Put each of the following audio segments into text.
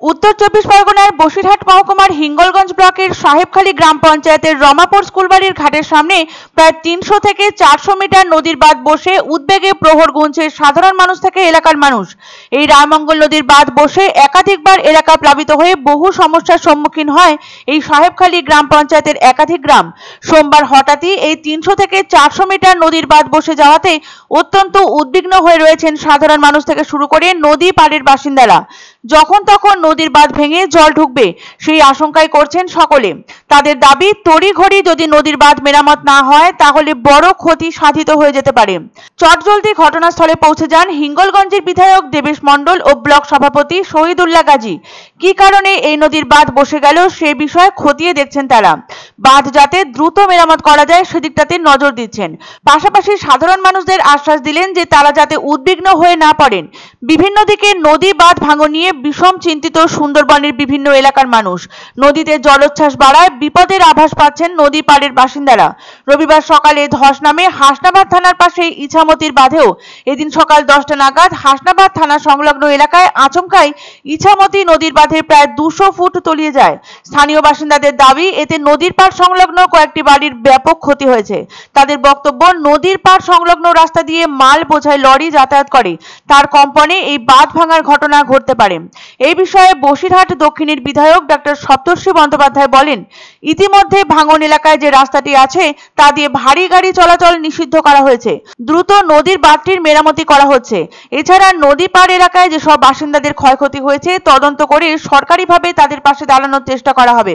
उत्तर 24 परगनार बसिरहाट महकुमार हिंगलगंज ब्लकेर साहेबखाली ग्राम पंचायतेर रमापुर स्कूलबाड़ीर घाटेर सामने प्राय 300 থেকে 400 মিটার नदीर बाँध बसे उद्वेगे प्रहर गुनছে साधारण मानुष থেকে एलाकार मानुष। এই রায়মঙ্গল নদীর বাঁধ বসে একাধিকবার এলাকা প্লাবিত হয়ে বহু সমস্যার সম্মুখীন হয় এই সাহেবখালী গ্রাম পঞ্চায়েতের একাধিক গ্রাম। সোমবার হঠাৎই এই 300 থেকে 400 মিটার নদীর বাঁধ বসে যাওয়াতে অত্যন্ত উদ্বিগ্ন হয়ে রয়েছেন সাধারণ মানুষ থেকে শুরু করে নদী পাড়ের বাসিন্দারা। যখন তখন নদীর বাঁধ ভেঙে জল ঢুকবে সেই আশঙ্কাই করছেন সকলে। তাদের দাবি তড়িঘড়ি যদি নদীর বাঁধ মেরামত না হয় তাহলে বড় ক্ষতি সাধিত হয়ে যেতে পারে। চটজলদি ঘটনাস্থলে পৌঁছে যান হিঙ্গলগঞ্জের বিধায়ক দেবেশ মণ্ডল ও ব্লক সভাপতি শহীদুল্লাহ গাজী। কি কারণে এই নদীর বাঁধ বসে গেল সে বিষয়ে খতিয়ে দেখছেন তারা। বাঁধ যাতে দ্রুত মেরামত করা যায় সেদিকটাতে নজর দিচ্ছেন। পাশাপাশি সাধারণ মানুষদের আশ্বাস দিলেন যে তারা যাতে উদ্বিগ্ন হয়ে না পড়েন। বিভিন্ন দিকে নদী বাঁধ ভাঙন নিয়ে বিষম চিন্তিত সুন্দরবনের বিভিন্ন এলাকার মানুষ। নদীতে জলোচ্ছ্বাস বাড়ায় বিপদের আভাস পাচ্ছেন নদী পাড়ের বাসিন্দারা। রবিবার সকালে ধস নামে হাসনাবাদ থানার পাশে ইছামতির বাঁধেও এদিন সকাল 10টা নাগাদ হাসনাবাদ থানা সংলগ্ন এলাকায় আচমকাই ইছামতি নদীর বাঁধে প্রায় 200 ফুট তলিয়ে যায়। স্থানীয় বাসিন্দাদের দাবি এতে নদীর পাড় সংলগ্ন কয়েকটি বাড়ির ব্যাপক ক্ষতি হয়েছে। তাদের বক্তব্য নদীর পাড় সংলগ্ন রাস্তা দিয়ে মাল বোঝাই লরি যাতায়াত করে, তার কম্পনে এই বাঁধ ভাঙার ঘটনা ঘটতে পারে। এই বিষয়ে বসিরহাট দক্ষিণের বিধায়ক ডক্টর সপ্তর্ষি বন্দ্যোপাধ্যায় বলেন, ইতিমধ্যে ভাঙন এলাকায় যে রাস্তাটি আছে তা দিয়ে ভারী গাড়ি চলাচল নিষিদ্ধ করা হয়েছে। দ্রুত নদীর বাঁধটির মেরামতি করা হচ্ছে। এছাড়া নদী পাড় এলাকায় যেসব বাসিন্দাদের ক্ষয়ক্ষতি হয়েছে তদন্ত করে সরকারিভাবে তাদের পাশে দাঁড়ানোর চেষ্টা করা হবে।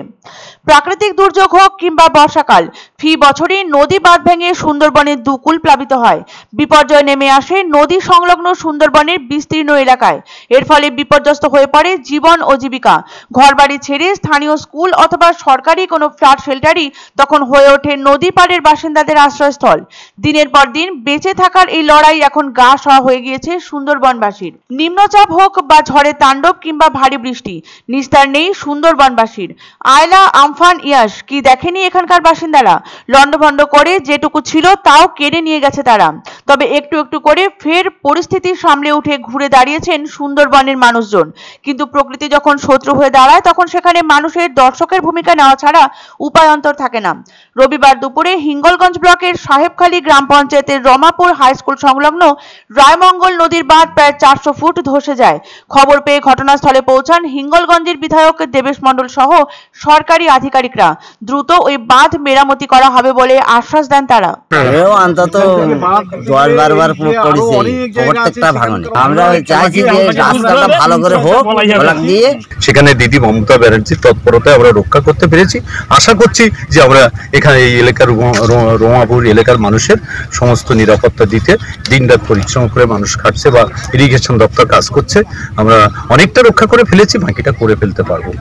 প্রাকৃতিক দুর্যোগ হোক কিংবা বর্ষাকাল, ফি বছরই নদী বাঁধ ভেঙে সুন্দরবনের দুকুল প্লাবিত হয়। বিপর্যয় নেমে আসে নদী সংলগ্ন সুন্দরবনের বিস্তীর্ণ এলাকায়। এর ফলে বিপর্যস্ত হয়ে পড়ে জীবন ও জীবিকা। ঘরবাড়ি ছেড়ে স্থানীয় স্কুল অথবা সরকারি কোনো ফ্ল্যাট শেল্টারই তখন হয়ে ওঠে নদী পাড়ের বাসিন্দাদের আশ্রয়স্থল। দিনের পর দিন বেঁচে থাকার এই লড়াই এখন গা সওয়া হয়ে গিয়েছে সুন্দরবনবাসীর। নিম্নচাপ হোক বা ঝড়ের তাণ্ডব কিংবা ভারী বৃষ্টি, নিস্তার নেই সুন্দরবনবাসীর। আয়লা, আমফান, ইয়াস কি দেখেনি এখানকার বাসিন্দারা? লন্ডভন্ড করে যেটুকু ছিল তাও কেড়ে নিয়ে গেছে তারা। তবে একটু একটু করে ফের পরিস্থিতি সামলে উঠে ঘুরে দাঁড়িয়েছেন সুন্দরবনের মানুষজন। কিন্তু প্রকৃতি যখন শত্রু হয়ে দাঁড়ায় তখন সেখানে মানুষের দর্শকের ভূমিকা নেওয়া ছাড়া উপায়ন্তর থাকে না। রবিবার দুপুরে হিঙ্গলগঞ্জ ব্লকের সাহেবখালী গ্রাম পঞ্চায়েতের রমাপুর হাই স্কুল সংলগ্ন রায়মঙ্গল নদীর বাঁধ প্রায় 400 ফুট ধসে যায়। খবর পেয়ে ঘটনাস্থলে পৌঁছান হিঙ্গলগঞ্জের বিধায়ক দেবেশ মণ্ডল সহ সরকারি আধিকারিকরা। দ্রুত ওই বাঁধ মেরামতি করা হবে বলে আশ্বাস দেন তারা। অন্তত 10-12 বার করেছে প্রত্যেকটা ভাঙনে। আমরা চাইছি যে রাস্তাটা ভালো করে হোক, দিয়ে সেখানে দিদি মমতা ব্যানার্জির তৎপরতায় আমরা রক্ষা করতে পেরেছি। আশা করছি যে আমরা এখানে এই এলাকার রমাপুর এলাকার মানুষের সমস্ত নিরাপত্তা দিতে দিনরাত পরিশ্রম করে মানুষ খাটছে বা ইরিগেশন দপ্তর কাজ করছে। আমরা অনেকটা রক্ষা করে ফেলেছি, বাকিটা করে ফেলতে পারবো।